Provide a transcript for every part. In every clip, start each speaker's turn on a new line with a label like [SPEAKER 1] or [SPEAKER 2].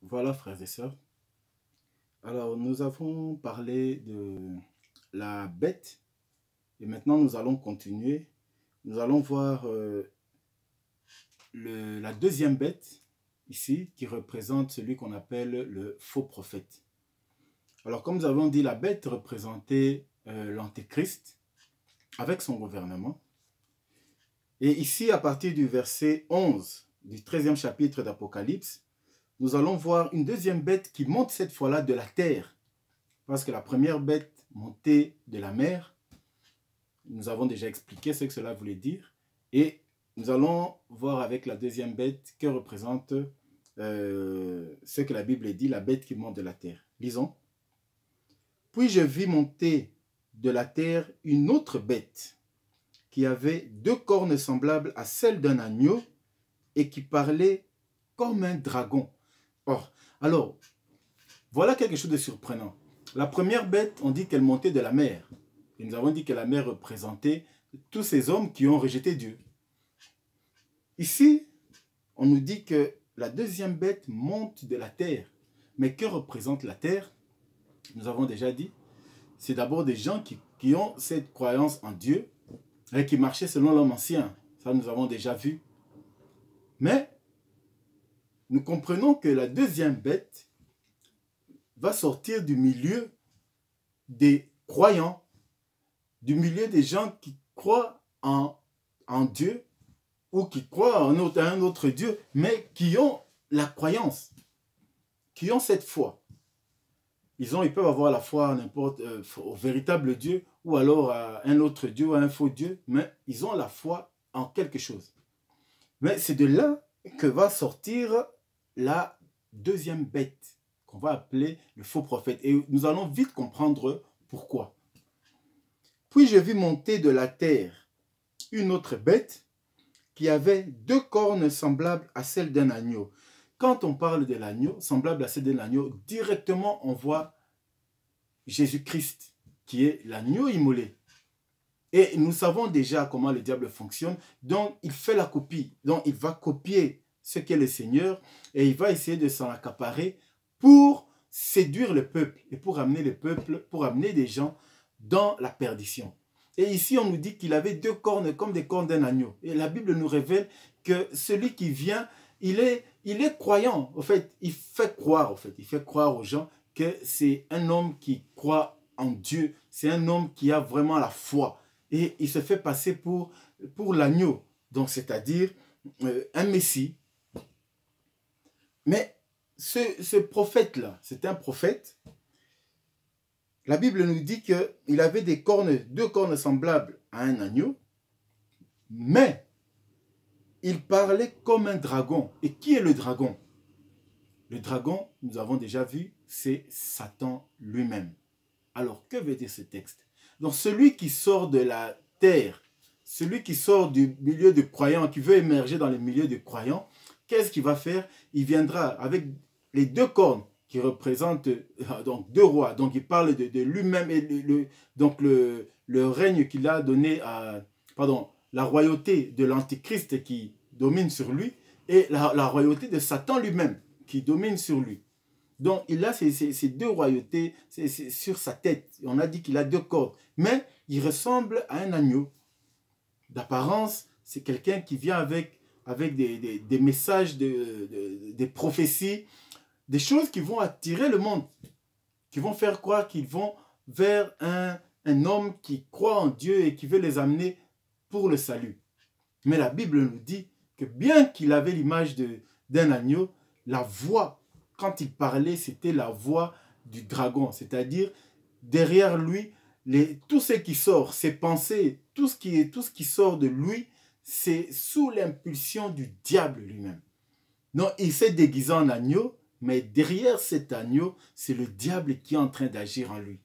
[SPEAKER 1] Voilà, frères et sœurs. Alors, nous avons parlé de la bête et maintenant nous allons continuer. Nous allons voir la deuxième bête ici qui représente celui qu'on appelle le faux prophète. Alors, comme nous avons dit, la bête représentait l'antéchrist avec son gouvernement. Et ici, à partir du verset 11 du 13e chapitre d'Apocalypse, nous allons voir une deuxième bête qui monte cette fois-là de la terre. Parce que la première bête montait de la mer. Nous avons déjà expliqué ce que cela voulait dire. Et nous allons voir avec la deuxième bête que représente ce que la Bible dit, la bête qui monte de la terre. Lisons. Puis je vis monter de la terre une autre bête qui avait deux cornes semblables à celles d'un agneau et qui parlait comme un dragon. Or, alors, voilà quelque chose de surprenant. La première bête, on dit qu'elle montait de la mer. Et nous avons dit que la mer représentait tous ces hommes qui ont rejeté Dieu. Ici, on nous dit que la deuxième bête monte de la terre. Mais que représente la terre? Nous avons déjà dit, c'est d'abord des gens qui ont cette croyance en Dieu et qui marchaient selon l'homme ancien. Ça, nous avons déjà vu. Mais nous comprenons que la deuxième bête va sortir du milieu des croyants, du milieu des gens qui croient en Dieu ou qui croient en un autre Dieu, mais qui ont la croyance, qui ont cette foi. Ils peuvent avoir la foi au véritable Dieu ou alors à un autre Dieu ou à un faux Dieu, mais ils ont la foi en quelque chose. Mais c'est de là que va sortir la deuxième bête, qu'on va appeler le faux prophète. Et nous allons vite comprendre pourquoi. Puis je vis monter de la terre une autre bête qui avait deux cornes semblables à celles d'un agneau. Quand on parle de l'agneau, semblable à celle d'un agneau, directement on voit Jésus-Christ, qui est l'agneau immolé. Et nous savons déjà comment le diable fonctionne, donc il fait la copie. Donc il va copier ce qu'est le Seigneur et il va essayer de s'en accaparer pour séduire le peuple et pour amener le peuple, pour amener des gens dans la perdition. Et ici, on nous dit qu'il avait deux cornes comme des cornes d'un agneau. Et la Bible nous révèle que celui qui vient, il est croyant. En fait, il fait croire aux gens que c'est un homme qui croit en Dieu. C'est un homme qui a vraiment la foi. Et il se fait passer pour l'agneau. Donc, c'est-à-dire un messie. Mais ce prophète-là, c'est un prophète. La Bible nous dit qu'il avait deux cornes semblables à un agneau, mais il parlait comme un dragon. Et qui est le dragon? Le dragon, nous avons déjà vu, c'est Satan lui-même. Alors, que veut dire ce texte? Donc, celui qui sort de la terre, celui qui sort du milieu de croyants, qui veut émerger dans le milieu de croyants, qu'est-ce qu'il va faire? Il viendra avec les deux cornes qui représentent donc deux rois. Donc il parle de lui-même et donc le règne qu'il a donné à, la royauté de l'antéchrist qui domine sur lui et la royauté de Satan lui-même qui domine sur lui. Donc il a ces deux royautés sur sa tête. On a dit qu'il a deux cornes, mais il ressemble à un agneau. D'apparence, c'est quelqu'un qui vient avec des messages, des prophéties, des choses qui vont attirer le monde, qui vont faire croire qu'ils vont vers un homme qui croit en Dieu et qui veut les amener pour le salut. Mais la Bible nous dit que bien qu'il avait l'image d'un agneau, la voix, quand il parlait, c'était la voix du dragon. C'est-à-dire, derrière lui, tout ce qui sort, ses pensées, tout ce qui sort de lui, c'est sous l'impulsion du diable lui-même. Non, il s'est déguisé en agneau, mais derrière cet agneau, c'est le diable qui est en train d'agir en lui.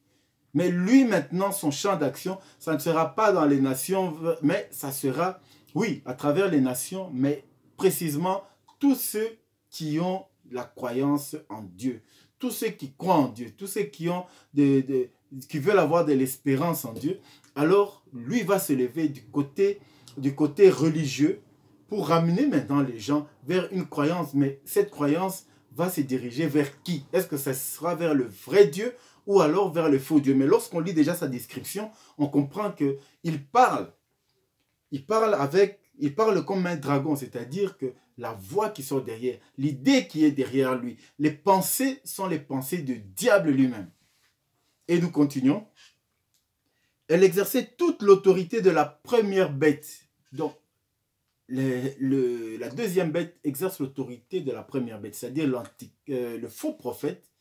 [SPEAKER 1] Mais lui, maintenant, son champ d'action, ça ne sera pas dans les nations, mais ça sera, oui, à travers les nations, mais précisément tous ceux qui ont la croyance en Dieu, tous ceux qui croient en Dieu, tous ceux qui veulent avoir de l'espérance en Dieu. Alors, lui va se lever du côté religieux pour ramener maintenant les gens vers une croyance, mais cette croyance va se diriger vers qui? Est-ce que ça sera vers le vrai Dieu ou alors vers le faux Dieu? Mais lorsqu'on lit déjà sa description, on comprend qu'il parle. Il parle comme un dragon, c'est-à-dire que la voix qui sort derrière, l'idée qui est derrière lui, les pensées sont les pensées du diable lui-même. Et nous continuons. Elle exerçait toute l'autorité de la première bête. Donc, la deuxième bête exerce l'autorité de la première bête, c'est-à-dire le faux prophète.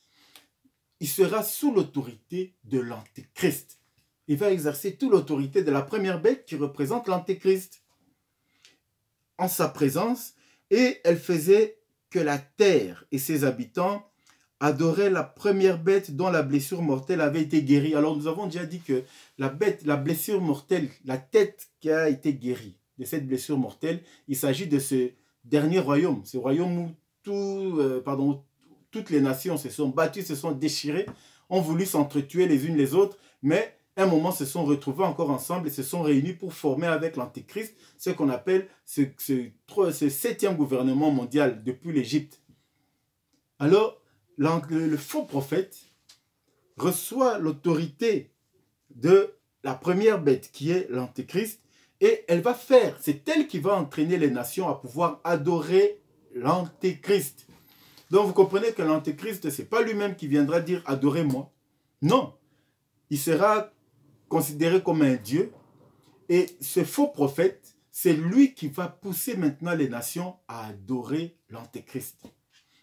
[SPEAKER 1] Il sera sous l'autorité de l'antéchrist. Il va exercer toute l'autorité de la première bête qui représente l'antéchrist en sa présence, et elle faisait que la terre et ses habitants adoraient la première bête dont la blessure mortelle avait été guérie. Alors nous avons déjà dit que la blessure mortelle, la tête qui a été guérie de cette blessure mortelle, il s'agit de ce dernier royaume, ce royaume où toutes les nations se sont battues, se sont déchirées, ont voulu s'entretuer les unes les autres, mais à un moment se sont retrouvés encore ensemble et se sont réunis pour former avec l'Antéchrist ce qu'on appelle ce 7e gouvernement mondial depuis l'Égypte. Alors, le faux prophète reçoit l'autorité de la première bête qui est l'Antéchrist et elle va faire, c'est elle qui va entraîner les nations à pouvoir adorer l'Antéchrist. Donc vous comprenez que l'Antéchrist, ce n'est pas lui-même qui viendra dire « adorez-moi ». Non, il sera considéré comme un dieu. Et ce faux prophète, c'est lui qui va pousser maintenant les nations à adorer l'Antéchrist.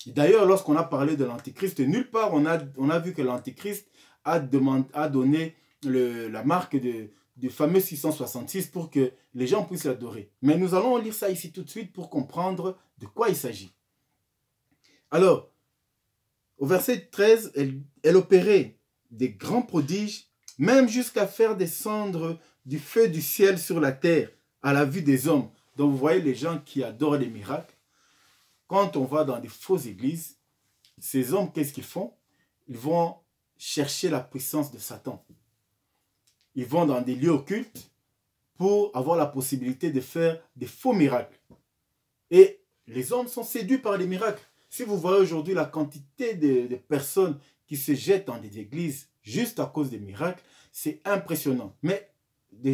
[SPEAKER 1] D'ailleurs, lorsqu'on a parlé de l'Antéchrist, nulle part on a vu que l'Antéchrist a donné la marque du fameux 666 pour que les gens puissent l'adorer. Mais nous allons lire ça ici tout de suite pour comprendre de quoi il s'agit. Alors, au verset 13, elle opérait des grands prodiges, même jusqu'à faire descendre du feu du ciel sur la terre à la vue des hommes. Donc vous voyez les gens qui adorent les miracles. Quand on va dans des fausses églises, ces hommes, qu'est-ce qu'ils font? Ils vont chercher la puissance de Satan. Ils vont dans des lieux occultes pour avoir la possibilité de faire des faux miracles. Et les hommes sont séduits par les miracles. Si vous voyez aujourd'hui la quantité de personnes qui se jettent dans des églises juste à cause des miracles, c'est impressionnant. Mais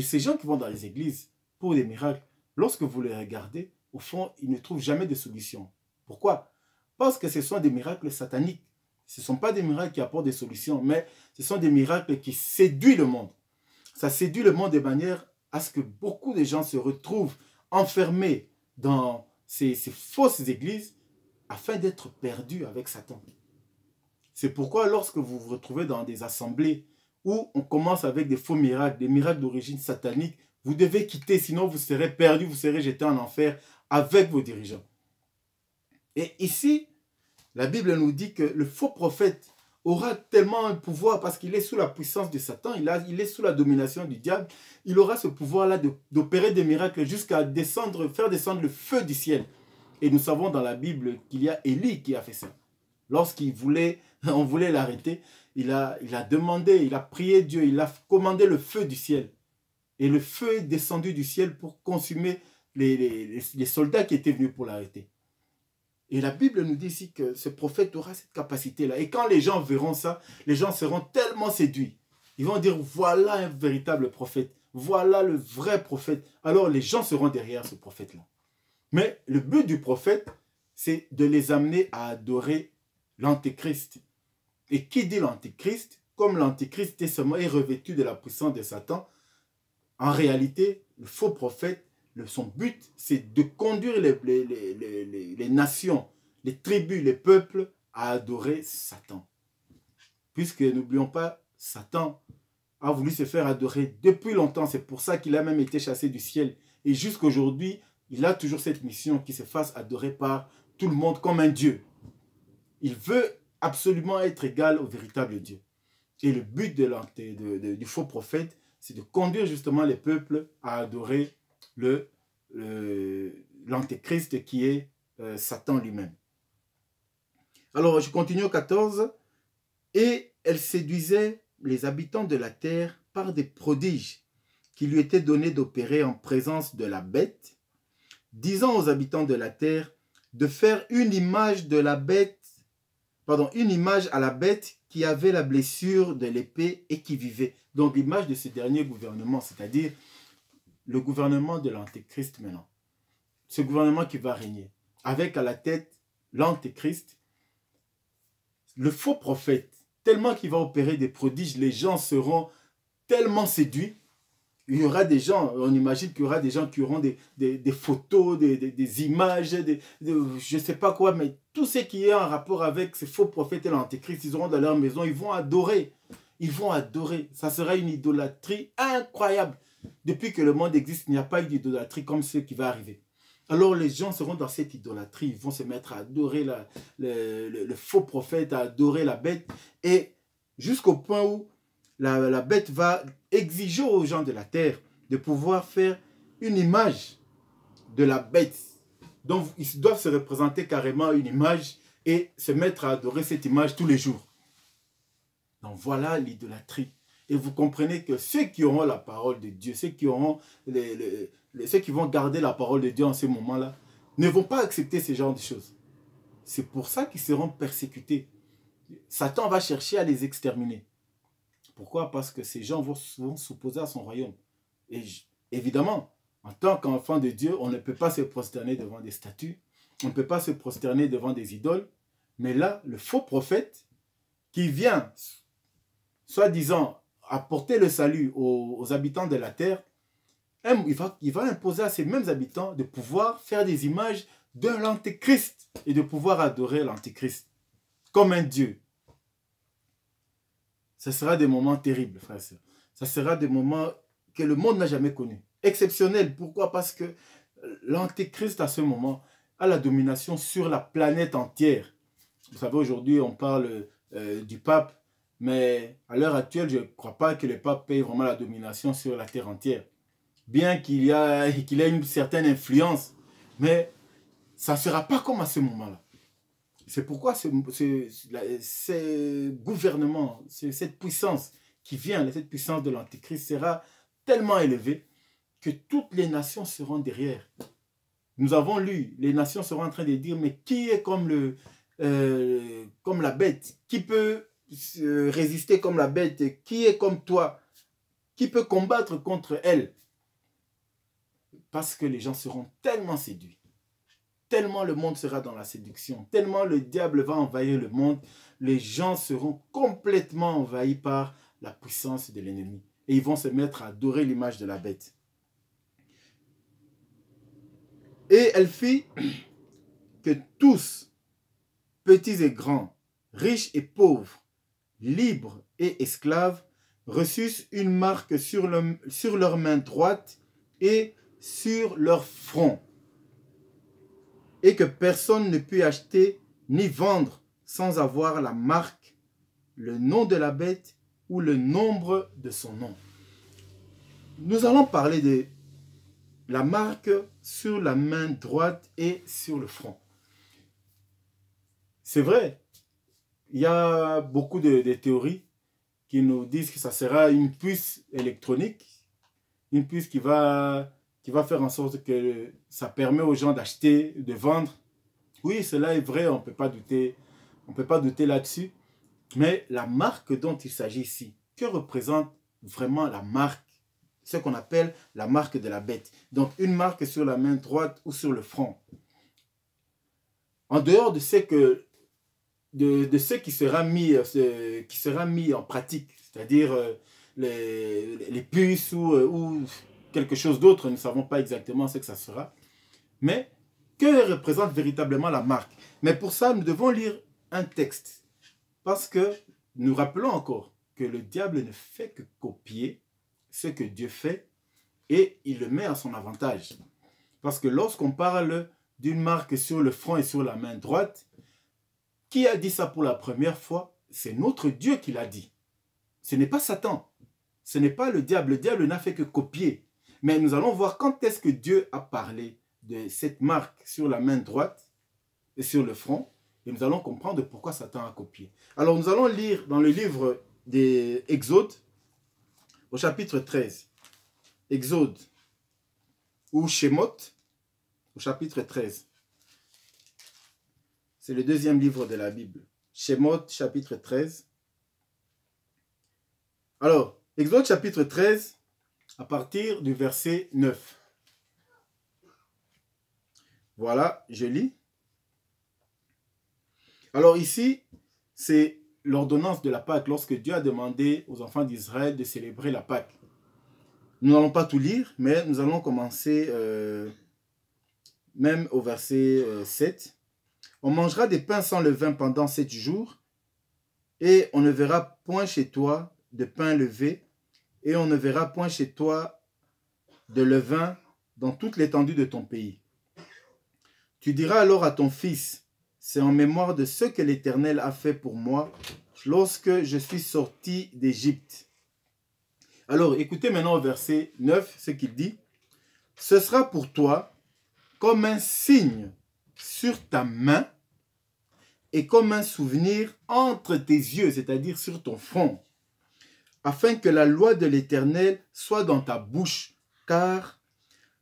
[SPEAKER 1] ces gens qui vont dans les églises pour des miracles, lorsque vous les regardez, au fond, ils ne trouvent jamais de solution. Pourquoi? Parce que ce sont des miracles sataniques. Ce ne sont pas des miracles qui apportent des solutions, mais ce sont des miracles qui séduisent le monde. Ça séduit le monde de manière à ce que beaucoup de gens se retrouvent enfermés dans ces fausses églises afin d'être perdus avec Satan. C'est pourquoi lorsque vous vous retrouvez dans des assemblées où on commence avec des faux miracles, des miracles d'origine satanique, vous devez quitter, sinon vous serez perdu, vous serez jeté en enfer avec vos dirigeants. Et ici, la Bible nous dit que le faux prophète aura tellement un pouvoir parce qu'il est sous la puissance de Satan, il est sous la domination du diable, il aura ce pouvoir-là d'opérer des miracles jusqu'à faire descendre le feu du ciel. Et nous savons dans la Bible qu'il y a Élie qui a fait ça. Lorsqu'on voulait l'arrêter, il a demandé, il a prié Dieu, il a commandé le feu du ciel. Et le feu est descendu du ciel pour consumer les soldats qui étaient venus pour l'arrêter. Et la Bible nous dit ici que ce prophète aura cette capacité-là. Et quand les gens verront ça, les gens seront tellement séduits. Ils vont dire, voilà un véritable prophète. Voilà le vrai prophète. Alors les gens seront derrière ce prophète-là. Mais le but du prophète, c'est de les amener à adorer l'Antéchrist. Et qui dit l'Antéchrist? Comme l'Antéchrist est revêtu de la puissance de Satan, en réalité, le faux prophète, son but, c'est de conduire les nations, les tribus, les peuples à adorer Satan. Puisque, n'oublions pas, Satan a voulu se faire adorer depuis longtemps. C'est pour ça qu'il a même été chassé du ciel. Et jusqu'à aujourd'hui, il a toujours cette mission qui se fasse adorer par tout le monde comme un Dieu. Il veut absolument être égal au véritable Dieu. Et le but du faux prophète, c'est de conduire justement les peuples à adorer l'Antéchrist qui est Satan lui-même. Alors, je continue au 14. Et elle séduisait les habitants de la terre par des prodiges qui lui étaient donnés d'opérer en présence de la bête, disant aux habitants de la terre de faire une image de la bête pardon, une image à la bête qui avait la blessure de l'épée et qui vivait. Donc l'image de ce dernier gouvernement, c'est-à-dire le gouvernement de l'Antéchrist maintenant. Ce gouvernement qui va régner, avec à la tête l'Antéchrist, le faux prophète, tellement qu'il va opérer des prodiges, les gens seront tellement séduits. Il y aura des gens, on imagine qu'il y aura des gens qui auront des photos, des images, je ne sais pas quoi, mais tout ce qui est en rapport avec ces faux prophètes et l'Antéchrist, ils auront dans leur maison, ils vont adorer. Ils vont adorer. Ça sera une idolâtrie incroyable. Depuis que le monde existe, il n'y a pas eu d'idolâtrie comme ce qui va arriver. Alors les gens seront dans cette idolâtrie, ils vont se mettre à adorer le faux prophète, à adorer la bête, et jusqu'au point où la bête va exiger aux gens de la terre de pouvoir faire une image de la bête. Donc ils doivent se représenter carrément une image et se mettre à adorer cette image tous les jours. Donc voilà l'idolâtrie. Et vous comprenez que ceux qui auront la parole de Dieu, ceux qui auront ceux qui vont garder la parole de Dieu en ce moment-là, ne vont pas accepter ce genre de choses. C'est pour ça qu'ils seront persécutés. Satan va chercher à les exterminer. Pourquoi? Parce que ces gens vont s'opposer à son royaume. Et évidemment, en tant qu'enfant de Dieu, on ne peut pas se prosterner devant des statues, on ne peut pas se prosterner devant des idoles. Mais là, le faux prophète qui vient, soi-disant, apporter le salut aux habitants de la terre, il va imposer à ces mêmes habitants de pouvoir faire des images de l'Antéchrist et de pouvoir adorer l'Antéchrist comme un dieu. Ce sera des moments terribles, frères et sœurs. Ce sera des moments que le monde n'a jamais connus. Exceptionnels. Pourquoi? Parce que l'Antéchrist, à ce moment, a la domination sur la planète entière. Vous savez, aujourd'hui, on parle du pape, mais à l'heure actuelle, je ne crois pas que le pape ait vraiment la domination sur la terre entière. Bien qu'il ait une certaine influence, mais ça ne sera pas comme à ce moment-là. C'est pourquoi ce gouvernement, cette puissance qui vient, cette puissance de l'Antéchrist sera tellement élevée que toutes les nations seront derrière. Nous avons lu, les nations seront en train de dire, mais qui est comme la bête? Qui peut résister comme la bête? Qui est comme toi? Qui peut combattre contre elle? Parce que les gens seront tellement séduits. Tellement le monde sera dans la séduction, tellement le diable va envahir le monde, les gens seront complètement envahis par la puissance de l'ennemi. Et ils vont se mettre à adorer l'image de la bête. Et elle fit que tous, petits et grands, riches et pauvres, libres et esclaves, reçussent une marque sur leur main droite et sur leur front. Et que personne ne peut acheter ni vendre sans avoir la marque, le nom de la bête ou le nombre de son nom. Nous allons parler de la marque sur la main droite et sur le front. C'est vrai, il y a beaucoup de théories qui nous disent que ça sera une puce électronique, une puce qui va faire en sorte que ça permet aux gens d'acheter, de vendre. Oui, cela est vrai, on ne peut pas douter là-dessus. Mais la marque dont il s'agit ici, que représente vraiment la marque, ce qu'on appelle la marque de la bête. Donc une marque sur la main droite ou sur le front. En dehors de ce qui sera mis en pratique, c'est-à-dire les puces ou quelque chose d'autre, nous ne savons pas exactement ce que ça sera. Mais que représente véritablement la marque? Mais pour ça, nous devons lire un texte. Parce que nous rappelons encore que le diable ne fait que copier ce que Dieu fait et il le met à son avantage. Parce que lorsqu'on parle d'une marque sur le front et sur la main droite, qui a dit ça pour la première fois? C'est notre Dieu qui l'a dit. Ce n'est pas Satan. Ce n'est pas le diable. Le diable n'a fait que copier. Mais nous allons voir quand est-ce que Dieu a parlé de cette marque sur la main droite et sur le front. Et nous allons comprendre pourquoi Satan a copié. Alors nous allons lire dans le livre des Exodes, au chapitre 13. Exode ou Shemot, au chapitre 13. C'est le deuxième livre de la Bible. Shemot chapitre 13. Alors, Exode chapitre 13, à partir du verset 9. Voilà, je lis. Alors ici, c'est l'ordonnance de la Pâque, lorsque Dieu a demandé aux enfants d'Israël de célébrer la Pâque. Nous n'allons pas tout lire, mais nous allons commencer même au verset 7. On mangera des pains sans levain pendant 7 jours, et on ne verra point chez toi de pain levé, et on ne verra point chez toi de levain dans toute l'étendue de ton pays. Tu diras alors à ton fils, c'est en mémoire de ce que l'Éternel a fait pour moi lorsque je suis sorti d'Égypte. Alors, écoutez maintenant au verset 9 ce qu'il dit. Ce sera pour toi comme un signe sur ta main et comme un souvenir entre tes yeux, c'est-à-dire sur ton front, afin que la loi de l'Éternel soit dans ta bouche, car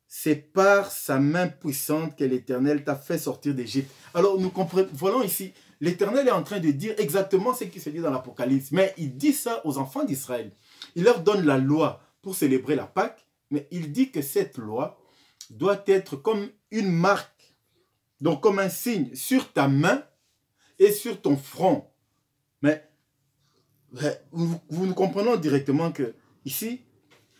[SPEAKER 1] c'est par sa main puissante que l'Éternel t'a fait sortir d'Égypte. Alors, nous comprenons, voilà ici, l'Éternel est en train de dire exactement ce qui se dit dans l'Apocalypse, mais il dit ça aux enfants d'Israël. Il leur donne la loi pour célébrer la Pâque, mais il dit que cette loi doit être comme une marque, donc comme un signe sur ta main et sur ton front. Mais nous comprenons directement que ici,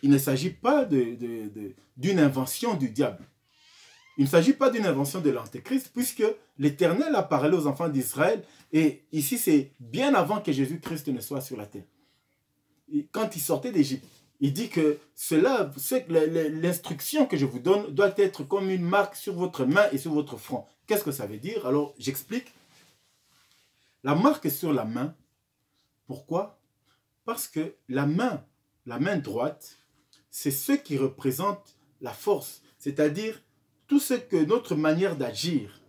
[SPEAKER 1] il ne s'agit pas d'une invention du diable. Il ne s'agit pas d'une invention de l'Antéchrist, puisque l'Éternel a parlé aux enfants d'Israël, et ici c'est bien avant que Jésus-Christ ne soit sur la terre. Et quand il sortait d'Égypte, il dit que l'instruction que je vous donne doit être comme une marque sur votre main et sur votre front. Qu'est-ce que ça veut dire? Alors j'explique. La marque sur la main, pourquoi? Parce que la main droite, c'est ce qui représente la force, c'est-à-dire tout ce que notre manière d'agir,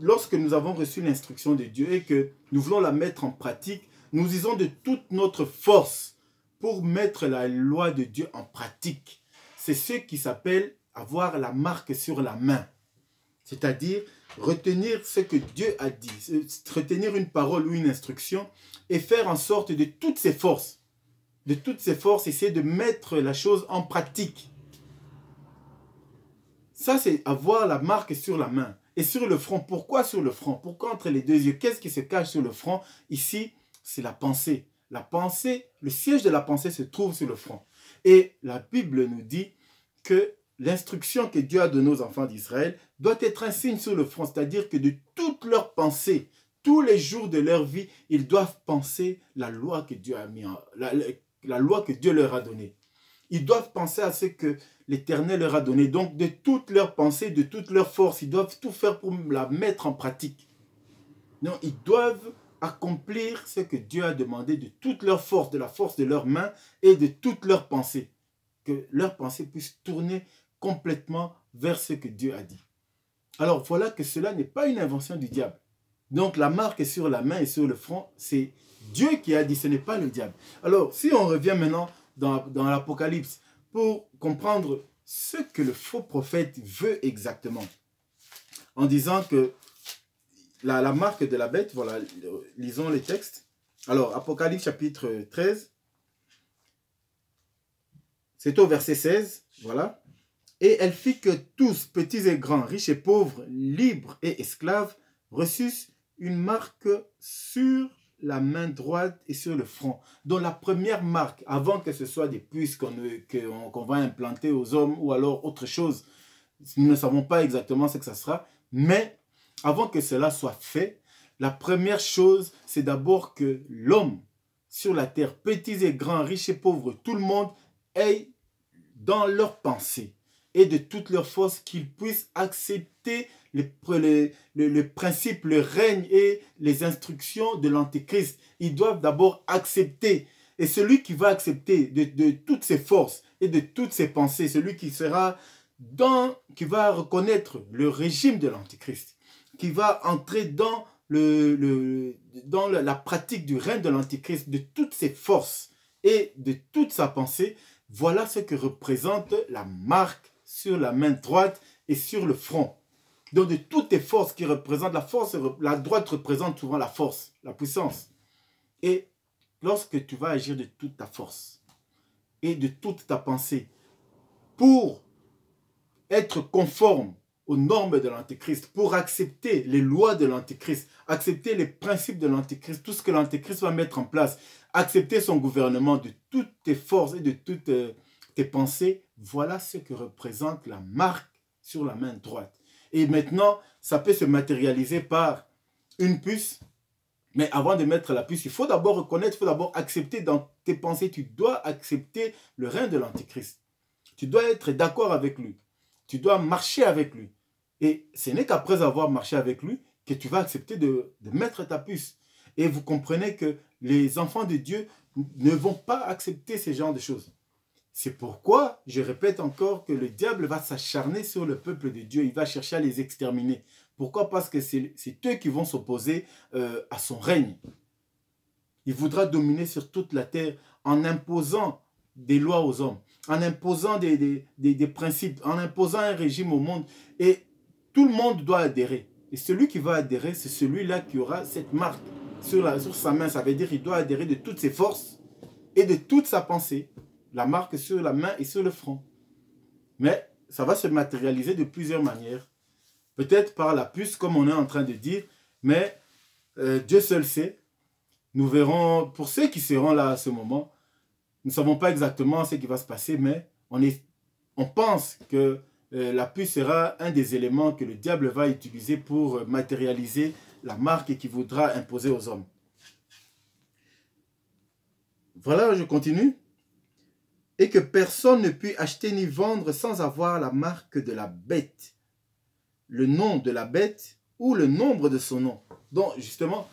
[SPEAKER 1] lorsque nous avons reçu l'instruction de Dieu et que nous voulons la mettre en pratique, nous usons de toute notre force pour mettre la loi de Dieu en pratique. C'est ce qui s'appelle avoir la marque sur la main, c'est-à-dire retenir ce que Dieu a dit, retenir une parole ou une instruction et faire en sorte de toutes ses forces, essayer de mettre la chose en pratique. Ça, c'est avoir la marque sur la main. Et sur le front, pourquoi sur le front? Pourquoi entre les deux yeux? Qu'est-ce qui se cache sur le front? Ici, c'est la pensée. La pensée, le siège de la pensée se trouve sur le front. Et la Bible nous dit que l'instruction que Dieu a donnée aux enfants d'Israël doit être un signe sur le front, c'est-à-dire que de toutes leurs pensées, tous les jours de leur vie, ils doivent penser la loi que Dieu a mis la loi que Dieu leur a donnée. Ils doivent penser à ce que l'Éternel leur a donné. Donc, de toutes leurs pensées, de toutes leurs forces, ils doivent tout faire pour la mettre en pratique. Non, ils doivent accomplir ce que Dieu a demandé de toute leur force, de la force de leurs mains et de toutes leurs pensées. Que leurs pensées puissent tourner complètement vers ce que Dieu a dit. Alors, voilà que cela n'est pas une invention du diable. Donc, la marque sur la main et sur le front, c'est Dieu qui a dit, ce n'est pas le diable. Alors, si on revient maintenant dans l'Apocalypse pour comprendre ce que le faux prophète veut exactement, en disant que la marque de la bête, voilà, lisons les textes. Alors, Apocalypse chapitre 13, c'est au verset 16, voilà. Et elle fit que tous, petits et grands, riches et pauvres, libres et esclaves, reçussent une marque sur la main droite et sur le front. Donc la première marque, avant que ce soit des puces qu'on va implanter aux hommes ou alors autre chose, nous ne savons pas exactement ce que ça sera, mais avant que cela soit fait, la première chose, c'est d'abord que l'homme sur la terre, petits et grands, riches et pauvres, tout le monde ait dans leurs pensées et de toutes leurs forces qu'ils puissent accepter le principe, le règne et les instructions de l'Antéchrist. Ils doivent d'abord accepter. Et celui qui va accepter de toutes ses forces et de toutes ses pensées, celui qui va reconnaître le régime de l'Antéchrist, qui va entrer dans la pratique du règne de l'Antéchrist, de toutes ses forces et de toute sa pensée, voilà ce que représente la marque sur la main droite et sur le front. Donc de toutes tes forces qui représentent la force, la droite représente souvent la force, la puissance. Et lorsque tu vas agir de toute ta force et de toute ta pensée pour être conforme aux normes de l'Antéchrist, pour accepter les lois de l'Antéchrist, accepter les principes de l'Antéchrist, tout ce que l'Antéchrist va mettre en place, accepter son gouvernement de toutes tes forces et de toutes tes pensées, voilà ce que représente la marque sur la main droite. Et maintenant, ça peut se matérialiser par une puce, mais avant de mettre la puce, il faut d'abord reconnaître, il faut d'abord accepter dans tes pensées, tu dois accepter le règne de l'Antéchrist. Tu dois être d'accord avec lui. Tu dois marcher avec lui. Et ce n'est qu'après avoir marché avec lui que tu vas accepter de mettre ta puce. Et vous comprenez que les enfants de Dieu ne vont pas accepter ce genre de choses. C'est pourquoi, je répète encore, que le diable va s'acharner sur le peuple de Dieu. Il va chercher à les exterminer. Pourquoi? Parce que c'est eux qui vont s'opposer à son règne. Il voudra dominer sur toute la terre en imposant des lois aux hommes, en imposant des principes, en imposant un régime au monde. Et tout le monde doit adhérer. Et celui qui va adhérer, c'est celui-là qui aura cette marque sur sa main. Ça veut dire qu'il doit adhérer de toutes ses forces et de toute sa pensée. La marque sur la main et sur le front. Mais ça va se matérialiser de plusieurs manières. Peut-être par la puce, comme on est en train de dire, mais Dieu seul sait. Nous verrons, pour ceux qui seront là à ce moment, nous ne savons pas exactement ce qui va se passer, mais on pense que la puce sera un des éléments que le diable va utiliser pour matérialiser la marque qu'il voudra imposer aux hommes. Voilà, je continue. Et que personne ne puisse acheter ni vendre sans avoir la marque de la bête, le nom de la bête ou le nombre de son nom. Donc, justement,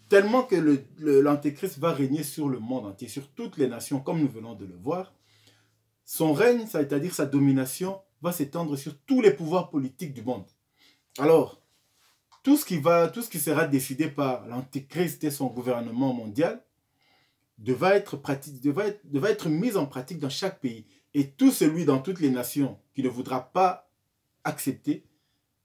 [SPEAKER 1] tellement que l'Antéchrist va régner sur le monde entier, sur toutes les nations, comme nous venons de le voir, son règne, c'est-à-dire sa domination, va s'étendre sur tous les pouvoirs politiques du monde. Alors, tout ce qui sera décidé par l'Antéchrist et son gouvernement mondial, devra être mis en pratique dans chaque pays. Et tout celui dans toutes les nations qui ne voudra pas accepter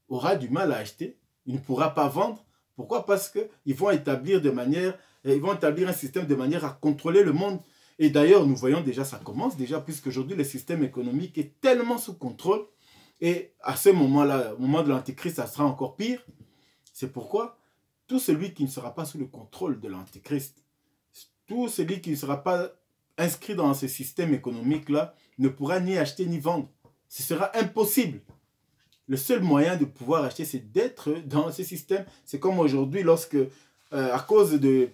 [SPEAKER 1] aura du mal à acheter. Il ne pourra pas vendre. Pourquoi? Parce qu'ils vont établir un système de manière à contrôler le monde. Et d'ailleurs, nous voyons déjà, ça commence déjà, puisque aujourd'hui, le système économique est tellement sous contrôle. Et à ce moment-là, au moment de l'Antéchrist, ça sera encore pire. C'est pourquoi tout celui qui ne sera pas sous le contrôle de l'Antéchrist, tout celui qui ne sera pas inscrit dans ce système économique-là ne pourra ni acheter ni vendre. Ce sera impossible. Le seul moyen de pouvoir acheter, c'est d'être dans ce système. C'est comme aujourd'hui, lorsque, à cause de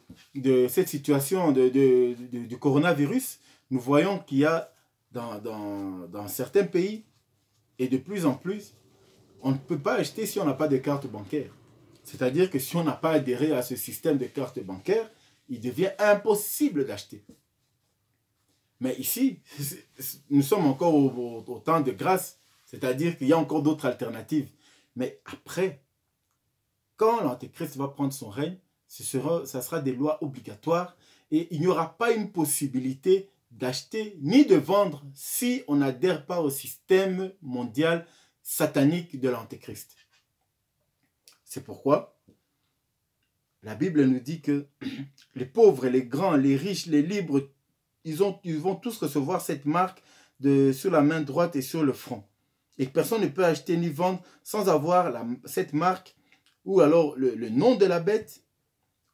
[SPEAKER 1] cette situation du coronavirus, nous voyons qu'il y a dans certains pays, et de plus en plus, on ne peut pas acheter si on n'a pas de carte bancaire. C'est-à-dire que si on n'a pas adhéré à ce système de carte bancaire, il devient impossible d'acheter. Mais ici, nous sommes encore au temps de grâce, c'est-à-dire qu'il y a encore d'autres alternatives. Mais après, quand l'Antéchrist va prendre son règne, ça sera des lois obligatoires et il n'y aura pas une possibilité d'acheter ni de vendre si on n'adhère pas au système mondial satanique de l'Antéchrist. C'est pourquoi la Bible nous dit que les pauvres, les grands, les riches, les libres, ils vont tous recevoir cette marque sur la main droite et sur le front. Et personne ne peut acheter ni vendre sans avoir cette marque ou alors le nom de la bête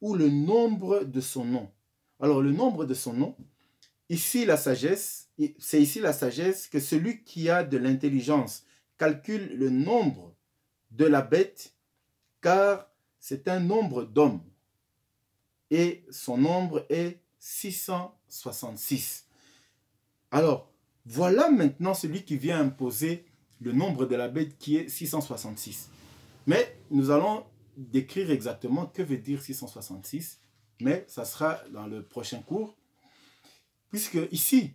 [SPEAKER 1] ou le nombre de son nom. Alors le nombre de son nom, ici la sagesse, c'est ici la sagesse que celui qui a de l'intelligence calcule le nombre de la bête, car c'est un nombre d'hommes. Et son nombre est 666. Alors, voilà maintenant celui qui vient imposer le nombre de la bête qui est 666. Mais nous allons décrire exactement que veut dire 666. Mais ça sera dans le prochain cours. Puisque ici,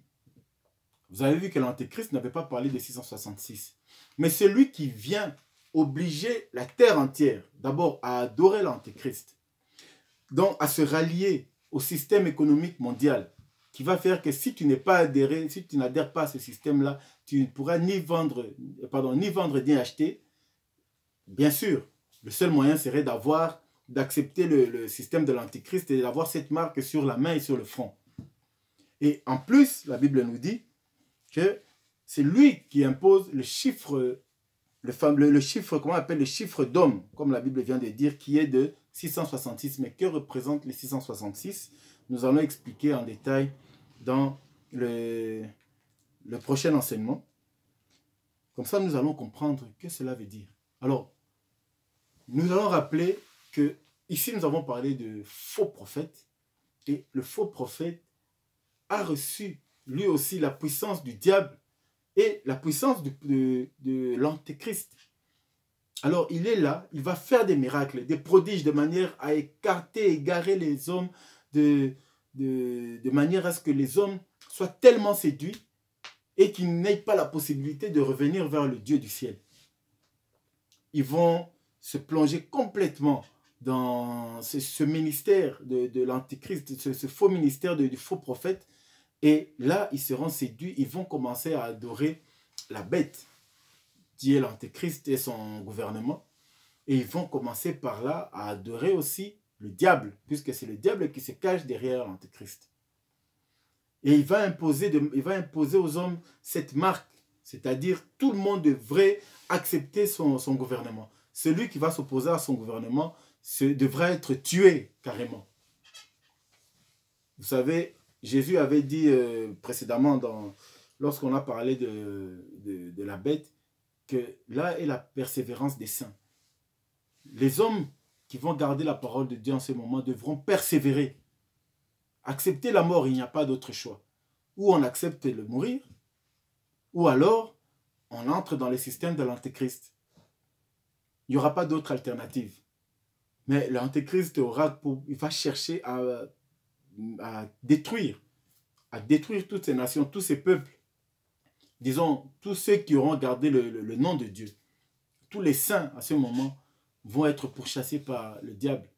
[SPEAKER 1] vous avez vu que l'Antéchrist n'avait pas parlé de 666. Mais celui qui vient obliger la terre entière, d'abord à adorer l'Antéchrist, donc à se rallier au système économique mondial, qui va faire que si tu n'es pas adhéré, si tu n'adhères pas à ce système-là, tu ne pourras ni vendre ni acheter. bien sûr, le seul moyen serait d'accepter le système de l'Antéchrist et d'avoir cette marque sur la main et sur le front. Et en plus, la Bible nous dit que c'est lui qui impose le chiffre, le chiffre, comment on appelle le chiffre d'homme, comme la Bible vient de dire, qui est de 666. Mais que représente les 666? Nous allons expliquer en détail dans le prochain enseignement. Comme ça, nous allons comprendre ce que cela veut dire. Alors, nous allons rappeler que ici, nous avons parlé de faux prophètes. Et le faux prophète a reçu, lui aussi, la puissance du diable et la puissance de l'Antéchrist. Alors, il est là, il va faire des miracles, des prodiges, de manière à écarter, égarer les hommes, de manière à ce que les hommes soient tellement séduits et qu'ils n'aient pas la possibilité de revenir vers le Dieu du ciel. Ils vont se plonger complètement dans ce ministère de l'Antéchrist, ce faux ministère du faux prophète. Et là, ils seront séduits, ils vont commencer à adorer la bête, qui est l'Antéchrist et son gouvernement. Et ils vont commencer par là à adorer aussi le diable, puisque c'est le diable qui se cache derrière l'Antéchrist. Et il va imposer aux hommes cette marque, c'est-à-dire tout le monde devrait accepter son gouvernement. Celui qui va s'opposer à son gouvernement devrait être tué carrément. Vous savez, Jésus avait dit précédemment, lorsqu'on a parlé de la bête, que là est la persévérance des saints. Les hommes qui vont garder la parole de Dieu en ce moment devront persévérer. Accepter la mort, il n'y a pas d'autre choix. Ou on accepte de mourir, ou alors on entre dans le système de l'Antéchrist. Il n'y aura pas d'autre alternative. Mais l'Antéchrist il va chercher à détruire toutes ces nations, tous ces peuples. Disons, tous ceux qui auront gardé le nom de Dieu. Tous les saints, à ce moment, vont être pourchassés par le diable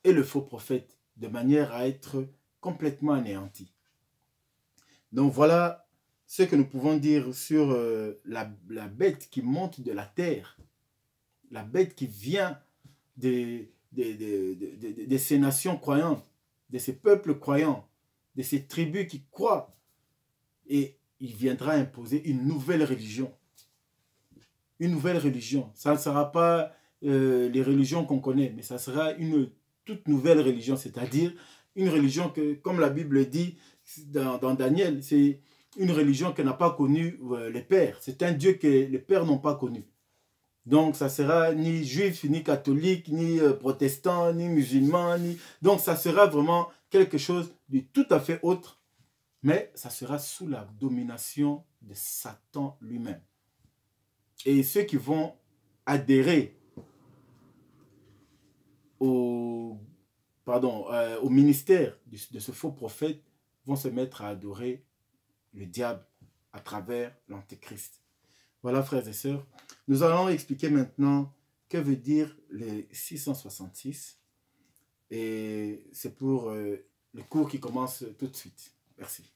[SPEAKER 1] et le faux prophète, de manière à être complètement anéantis. Donc voilà ce que nous pouvons dire sur la bête qui monte de la terre, la bête qui vient de ces nations croyantes, de ces peuples croyants, de ces tribus qui croient. Et il viendra imposer une nouvelle religion. Une nouvelle religion. Ça ne sera pas les religions qu'on connaît, mais ça sera une toute nouvelle religion, c'est-à-dire une religion que, comme la Bible dit dans Daniel, c'est une religion qui n'a pas connu les pères. C'est un Dieu que les pères n'ont pas connu. Donc, ça sera ni juif, ni catholique, ni protestant, ni musulman. Donc, ça sera vraiment quelque chose de tout à fait autre. Mais ça sera sous la domination de Satan lui-même. Et ceux qui vont adhérer au ministère de ce faux prophète vont se mettre à adorer le diable à travers l'Antéchrist. Voilà, frères et sœurs. Nous allons expliquer maintenant que veut dire les 666. Et c'est pour le cours qui commence tout de suite. Merci.